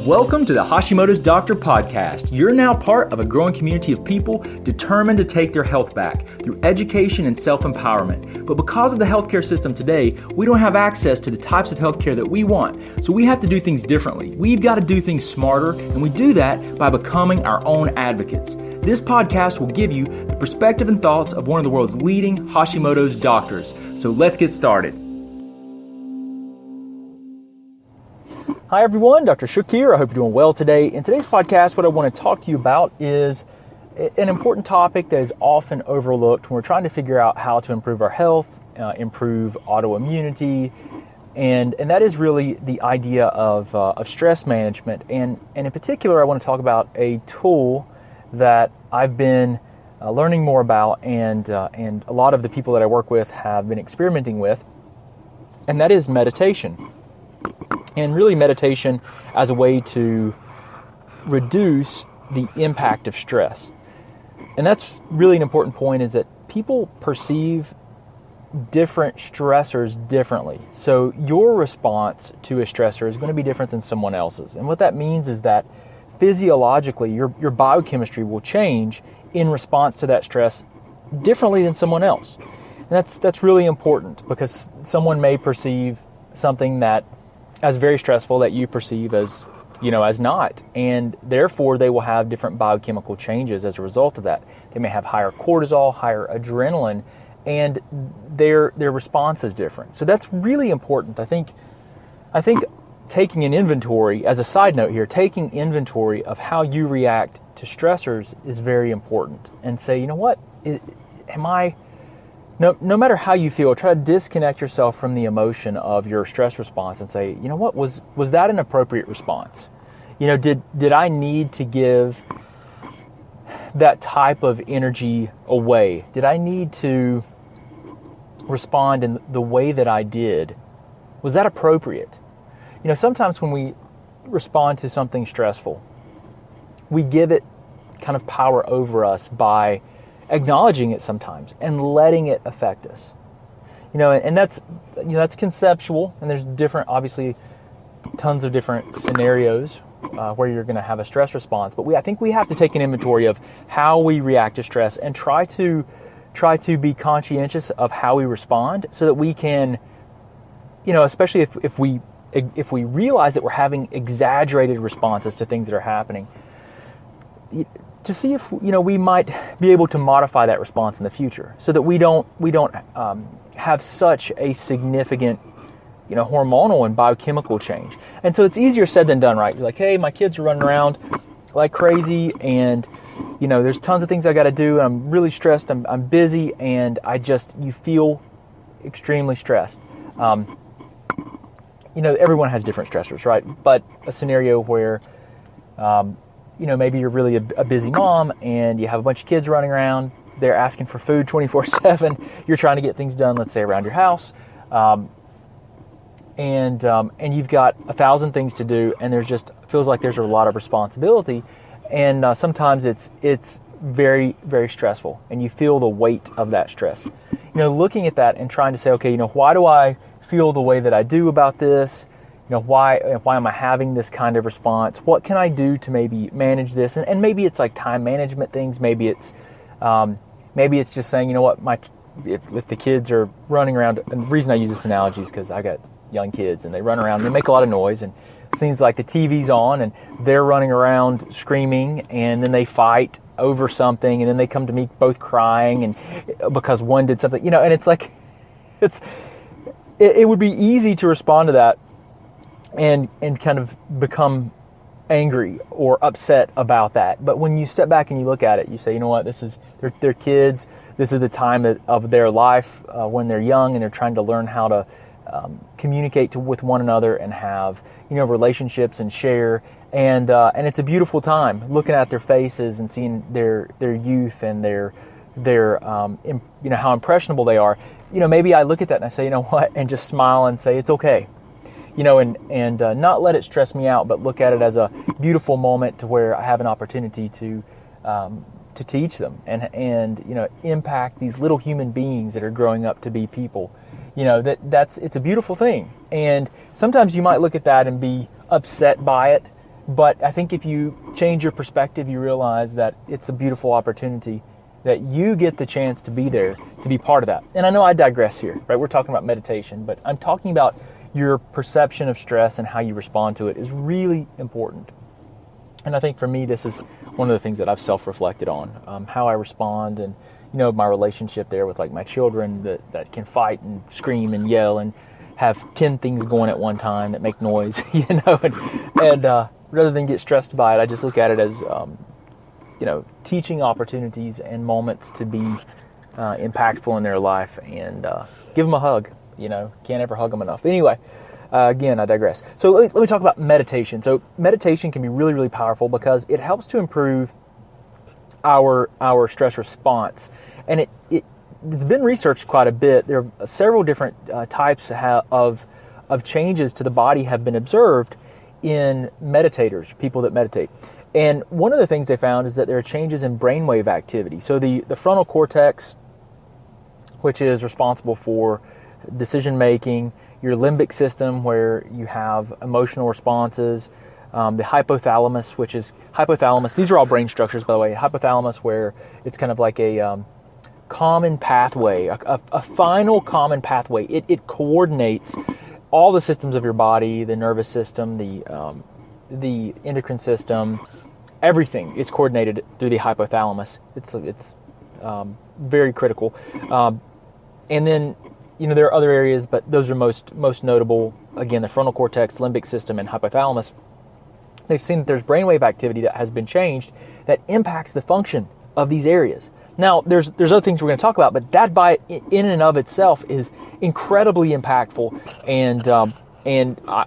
Welcome to the Hashimoto's Doctor Podcast. You're now part of a growing community of people determined to take their health back through education and self-empowerment. But because of the healthcare system today, we don't have access to the types of healthcare that we want. So we have to do things differently. We've got to do things smarter, and we do that by becoming our own advocates. This podcast will give you the perspective and thoughts of one of the world's leading Hashimoto's doctors. So let's get started. Hi everyone, Dr. Shook here. I hope you're doing well today. In today's podcast, what I want to talk to you about is an important topic that is often overlooked when we're trying to figure out how to improve our health, improve autoimmunity, and that is really the idea of stress management. And in particular, I want to talk about a tool that I've been learning more about, and a lot of the people that I work with have been experimenting with, and that is meditation. And really meditation as a way to reduce the impact of stress. And that's really an important point, is that people perceive different stressors differently. So your response to a stressor is going to be different than someone else's. And what that means is that physiologically your biochemistry will change in response to that stress differently than someone else. And that's really important, because someone may perceive something that as very stressful that you perceive as not. And therefore they will have different biochemical changes as a result of that. They may have higher cortisol, higher adrenaline, and their response is different. So that's really important. I think taking an inventory, as a side note here, taking inventory of how you react to stressors is very important. And say, no matter how you feel, try to disconnect yourself from the emotion of your stress response and say, was that an appropriate response? Did I need to give that type of energy away? Did I need to respond in the way that I did? Was that appropriate? Sometimes when we respond to something stressful, we give it kind of power over us by acknowledging it sometimes and letting it affect us. And that's conceptual, and there's obviously tons of different scenarios where you're going to have a stress response. But I think we have to take an inventory of how we react to stress and try to be conscientious of how we respond, so that we can, especially if we realize that we're having exaggerated responses to things that are happening, to see if we might be able to modify that response in the future, so that we don't have such a significant hormonal and biochemical change. And so it's easier said than done, right? You're like, hey, my kids are running around like crazy, and there's tons of things I got to do, and I'm really stressed, I'm busy, and you feel extremely stressed. Everyone has different stressors, right? But a scenario where maybe you're really a busy mom and you have a bunch of kids running around. They're asking for food 24/7. You're trying to get things done, let's say, around your house. And you've got 1,000 things to do, and feels like there's a lot of responsibility. And sometimes it's very, very stressful, and you feel the weight of that stress. Looking at that and trying to say, okay, why do I feel the way that I do about this? Why am I having this kind of response? What can I do to maybe manage this? And maybe it's like time management things. Maybe it's just saying, if the kids are running around, and the reason I use this analogy is because I got young kids, and they run around, and they make a lot of noise, and it seems like the TV's on, and they're running around screaming, and then they fight over something, and then they come to me both crying, and because one did something, and it's like, it would be easy to respond to that and kind of become angry or upset about that. But when you step back and you look at it, you say, this is they're kids. This is the time of their life when they're young, and they're trying to learn how to communicate with one another and have relationships and share. And it's a beautiful time looking at their faces and seeing their youth and their how impressionable they are. Maybe I look at that and I say, and just smile and say it's okay. And not let it stress me out, but look at it as a beautiful moment to where I have an opportunity to teach them and impact these little human beings that are growing up to be people. It's a beautiful thing. And sometimes you might look at that and be upset by it, But I think if you change your perspective, you realize that it's a beautiful opportunity that you get the chance to be there, to be part of that. And I know I digress here, right? We're talking about meditation, but I'm talking about your perception of stress and how you respond to it is really important. And I think for me, this is one of the things that I've self-reflected on, how I respond, and my relationship there with like my children that can fight and scream and yell and have 10 things going at one time that make noise, and rather than get stressed by it, I just look at it as teaching opportunities and moments to be impactful in their life, and give them a hug. Can't ever hug them enough. Anyway, again, I digress. So let me talk about meditation. So meditation can be really, really powerful because it helps to improve our stress response, and it's been researched quite a bit. There are several different types of changes to the body have been observed in meditators, people that meditate. And one of the things they found is that there are changes in brainwave activity. So the frontal cortex, which is responsible for decision making, your limbic system, where you have emotional responses, the hypothalamus, these are all brain structures, by the way. Hypothalamus, where it's kind of like a common pathway, a final common pathway. It coordinates all the systems of your body, the nervous system, the endocrine system, everything is coordinated through the hypothalamus. It's very critical. And then, there are other areas, but those are most notable. Again, the frontal cortex, limbic system, and hypothalamus. They've seen that there's brainwave activity that has been changed that impacts the function of these areas. Now, there's other things we're going to talk about, but that in and of itself is incredibly impactful, and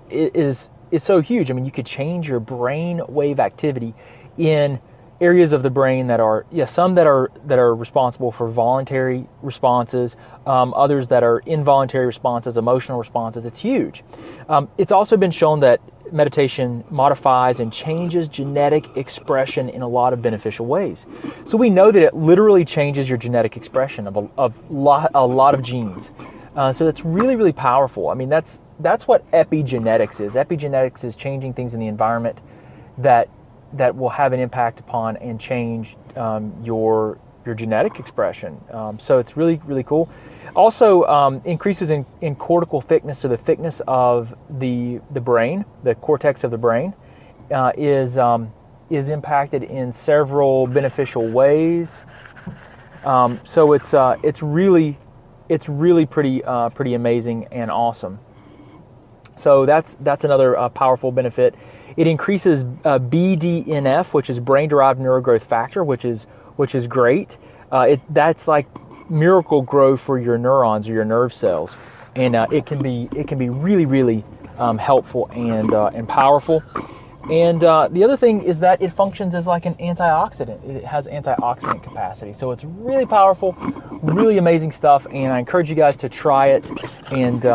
it is so huge. I mean, you could change your brain wave activity in areas of the brain that are some that are responsible for voluntary responses, others that are involuntary responses, emotional responses. It's huge. It's also been shown that meditation modifies and changes genetic expression in a lot of beneficial ways. So we know that it literally changes your genetic expression of a lot of genes. So that's really, really powerful. I mean, that's what epigenetics is. Epigenetics is changing things in the environment that will have an impact upon and change your genetic expression. So it's really, really cool. Also, increases in cortical thickness, so the thickness of the brain, the cortex of the brain, is impacted in several beneficial ways. So it's really pretty amazing and awesome. So that's another powerful benefit. It increases BDNF, which is brain-derived neurogrowth factor, which is great. That's like miracle growth for your neurons or your nerve cells, and it can be really, really helpful and powerful. And the other thing is that it functions as like an antioxidant. It has antioxidant capacity, so it's really powerful, really amazing stuff. And I encourage you guys to try it. And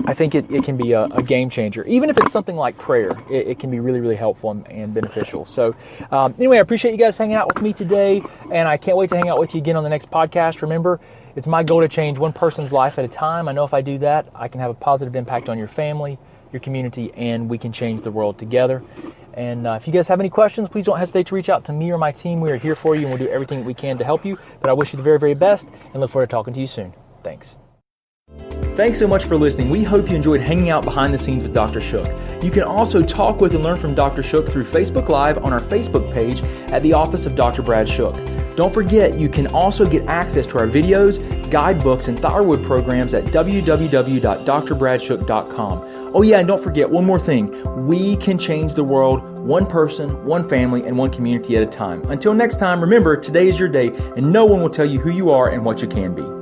I think it can be a game changer. Even if it's something like prayer, it can be really, really helpful and beneficial. So anyway, I appreciate you guys hanging out with me today, and I can't wait to hang out with you again on the next podcast. Remember, it's my goal to change one person's life at a time. I know if I do that, I can have a positive impact on your family, your community, and we can change the world together. And if you guys have any questions, please don't hesitate to reach out to me or my team. We are here for you, and we'll do everything that we can to help you. But I wish you the very, very best, and look forward to talking to you soon. Thanks. Thanks so much for listening. We hope you enjoyed hanging out behind the scenes with Dr. Shook. You can also talk with and learn from Dr. Shook through Facebook Live on our Facebook page at the Office of Dr. Brad Shook. Don't forget, you can also get access to our videos, guidebooks, and thyroid programs at www.drbradshook.com. Oh yeah, and don't forget one more thing. We can change the world one person, one family, and one community at a time. Until next time, remember, today is your day, and no one will tell you who you are and what you can be.